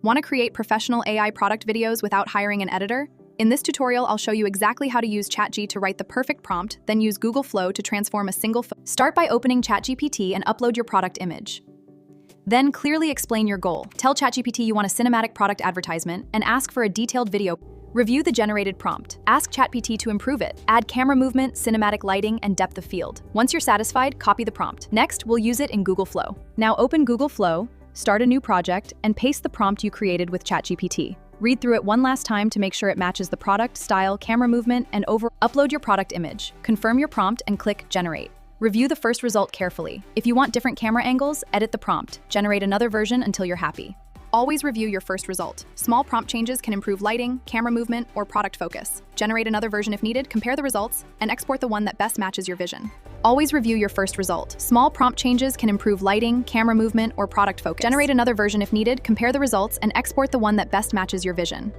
Want to create professional AI product videos without hiring an editor? In this tutorial, I'll show you exactly how to use ChatGPT to write the perfect prompt, then use Google Flow to transform a single Start by opening ChatGPT and upload your product image. Then clearly explain your goal. Tell ChatGPT you want a cinematic product advertisement and ask for a detailed video. Review the generated prompt. Ask ChatGPT to improve it. Add camera movement, cinematic lighting, and depth of field. Once you're satisfied, copy the prompt. Next, we'll use it in Google Flow. Now open Google Flow, start a new project, and paste the prompt you created with ChatGPT. Read through it one last time to make sure it matches the product, style, camera movement, and Upload your product image. Confirm your prompt and click Generate. Review the first result carefully. If you want different camera angles, edit the prompt. Generate another version until you're happy. Always review your first result. Small prompt changes can improve lighting, camera movement, or product focus. Generate another version if needed, compare the results, and export the one that best matches your vision. Always review your first result. Small prompt changes can improve lighting, camera movement, or product focus. Generate another version if needed, compare the results, and export the one that best matches your vision.